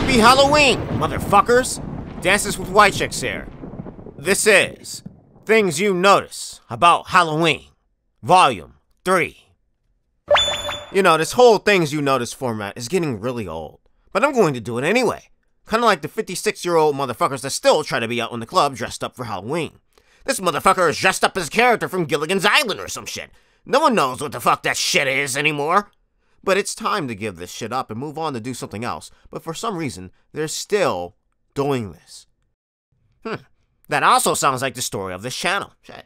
Happy Halloween, motherfuckers! Dances with White Chicks here. This is Things You Notice About Halloween, Volume 3. You know, this whole Things You Notice format is getting really old, but I'm going to do it anyway. Kinda like the 56-year-old motherfuckers that still try to be out in the club dressed up for Halloween. This motherfucker is dressed up as a character from Gilligan's Island or some shit. No one knows what the fuck that shit is anymore. But it's time to give this shit up and move on to do something else. But for some reason, they're still doing this. That also sounds like the story of this channel. Shit.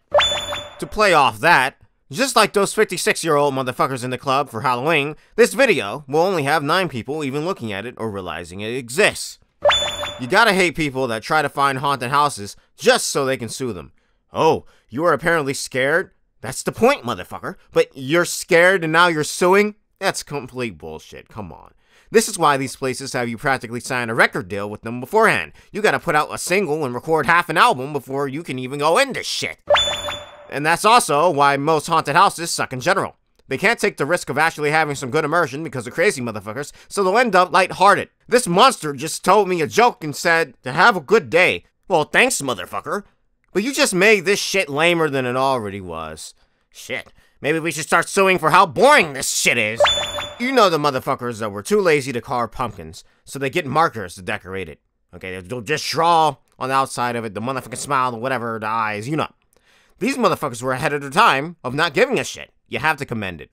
To play off that, just like those 56-year-old motherfuckers in the club for Halloween, this video will only have 9 people even looking at it or realizing it exists. You gotta hate people that try to find haunted houses just so they can sue them. Oh, you are apparently scared? That's the point, motherfucker. But you're scared and now you're suing? That's complete bullshit, come on. This is why these places have you practically sign a record deal with them beforehand. You gotta put out a single and record half an album before you can even go into shit. And that's also why most haunted houses suck in general. They can't take the risk of actually having some good immersion because of crazy motherfuckers, so they'll end up lighthearted. This monster just told me a joke and said to have a good day. Well, thanks, motherfucker. But you just made this shit lamer than it already was. Shit. Maybe we should start suing for how boring this shit is. You know the motherfuckers that were too lazy to carve pumpkins, so they get markers to decorate it. Okay, they'll just draw on the outside of it, the motherfucking smile, the whatever, the eyes, you know. These motherfuckers were ahead of their time of not giving a shit. You have to commend it.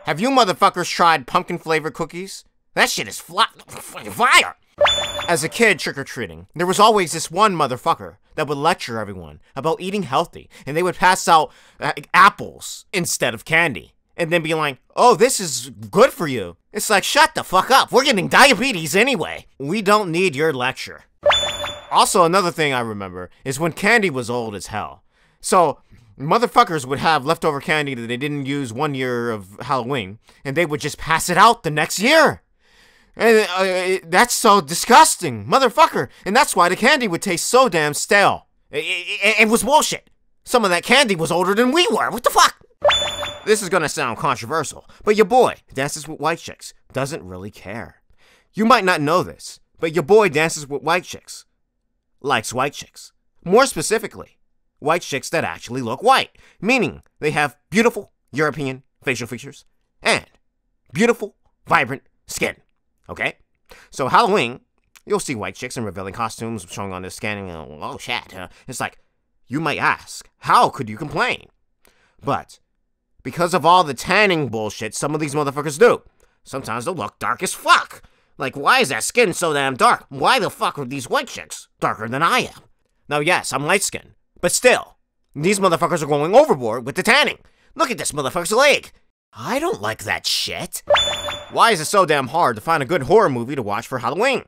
Have you motherfuckers tried pumpkin-flavored cookies? That shit is fire! As a kid trick-or-treating, there was always this one motherfucker that would lecture everyone about eating healthy, and they would pass out apples instead of candy, and then be like, oh, this is good for you. It's like, shut the fuck up, we're getting diabetes anyway. We don't need your lecture. Also, another thing I remember is when candy was old as hell. So, motherfuckers would have leftover candy that they didn't use one year of Halloween, and they would just pass it out the next year. And that's so disgusting, motherfucker. And that's why the candy would taste so damn stale. It was bullshit. Some of that candy was older than we were. What the fuck? This is gonna sound controversial, but your boy, Dances with White Chicks, doesn't really care. You might not know this, but your boy Dances with White Chicks likes white chicks. More specifically, white chicks that actually look white, meaning they have beautiful European facial features and beautiful, vibrant skin. Okay? So Halloween, you'll see white chicks in revealing costumes showing on their scanning. Oh shit. It's like, you might ask, how could you complain? But because of all the tanning bullshit some of these motherfuckers do, sometimes they'll look dark as fuck. Like, why is that skin so damn dark? Why the fuck are these white chicks darker than I am? Now yes, I'm light skinned, but still, these motherfuckers are going overboard with the tanning. Look at this motherfucker's leg. I don't like that shit. Why is it so damn hard to find a good horror movie to watch for Halloween?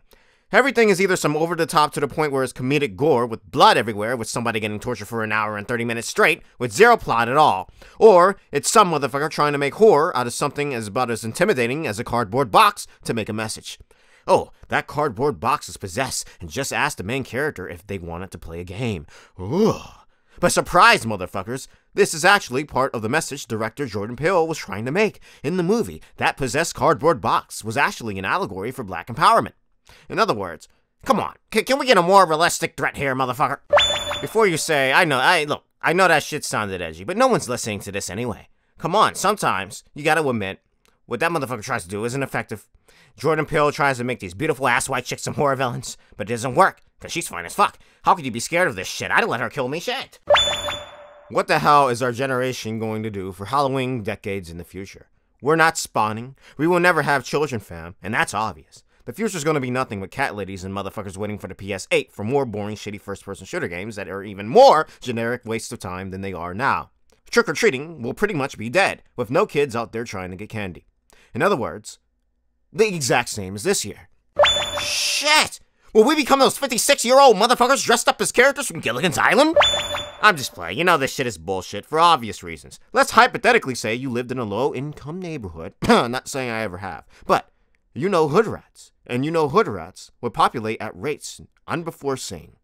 Everything is either some over-the-top to the point where it's comedic gore with blood everywhere with somebody getting tortured for an hour and 30 minutes straight with zero plot at all, or it's some motherfucker trying to make horror out of something as about as intimidating as a cardboard box to make a message. Oh, that cardboard box is possessed and just ask the main character if they wanted to play a game. Ugh. But surprise, motherfuckers, this is actually part of the message director Jordan Peele was trying to make. In the movie, that possessed cardboard box was actually an allegory for black empowerment. In other words, come on, can we get a more realistic threat here, motherfucker? Before you say, I know that shit sounded edgy, but no one's listening to this anyway. Come on, sometimes you gotta admit, what that motherfucker tries to do isn't effective. Jordan Peele tries to make these beautiful ass white chicks some horror villains, but it doesn't work, because she's fine as fuck. How could you be scared of this shit? I'd let her kill me, shit. What the hell is our generation going to do for Halloween decades in the future? We're not spawning. We will never have children, fam, and that's obvious. The future's gonna be nothing but cat ladies and motherfuckers waiting for the PS8 for more boring, shitty first-person shooter games that are even more generic waste of time than they are now. Trick-or-treating will pretty much be dead, with no kids out there trying to get candy. In other words, the exact same as this year. Shit! Will we become those 56-year-old motherfuckers dressed up as characters from Gilligan's Island? I'm just playing. You know this shit is bullshit for obvious reasons. Let's hypothetically say you lived in a low-income neighborhood. Not saying I ever have. But you know hood rats. And you know hood rats would populate at rates unbefore seen.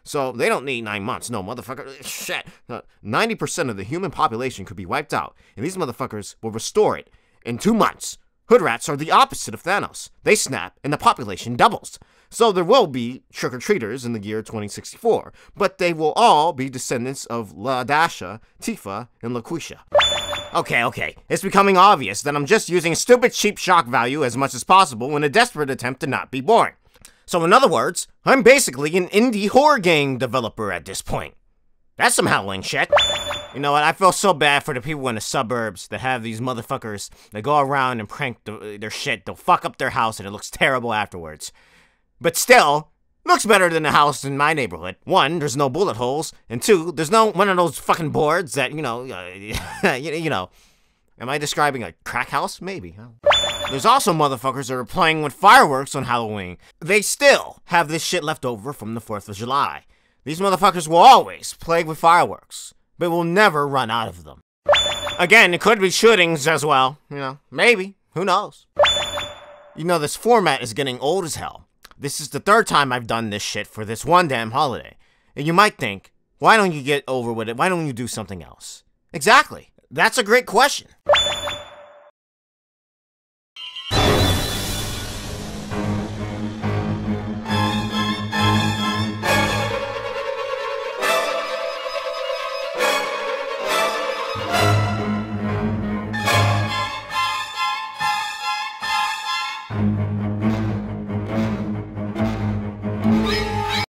So they don't need 9 months. No, motherfucker. Shit. 90% of the human population could be wiped out. And these motherfuckers will restore it in 2 months. Hood rats are the opposite of Thanos. They snap and the population doubles. So there will be trick-or-treaters in the year 2064, but they will all be descendants of LaDasha, Tifa, and LaQuisha. Okay, it's becoming obvious that I'm just using stupid cheap shock value as much as possible in a desperate attempt to not be boring. So in other words, I'm basically an indie horror game developer at this point. That's some Halloween shit. You know what, I feel so bad for the people in the suburbs that have these motherfuckers that go around and prank their shit. They'll fuck up their house and it looks terrible afterwards. But still, looks better than the house in my neighborhood. One, there's no bullet holes, and two, there's no one of those fucking boards that, you know, am I describing a crack house? Maybe. There's also motherfuckers that are playing with fireworks on Halloween. They still have this shit left over from the 4th of July. These motherfuckers will always play with fireworks, but will never run out of them. Again, it could be shootings as well, you know, maybe, who knows? You know, this format is getting old as hell. This is the 3rd time I've done this shit for this one damn holiday. And you might think, why don't you get over with it? Why don't you do something else? Exactly. That's a great question.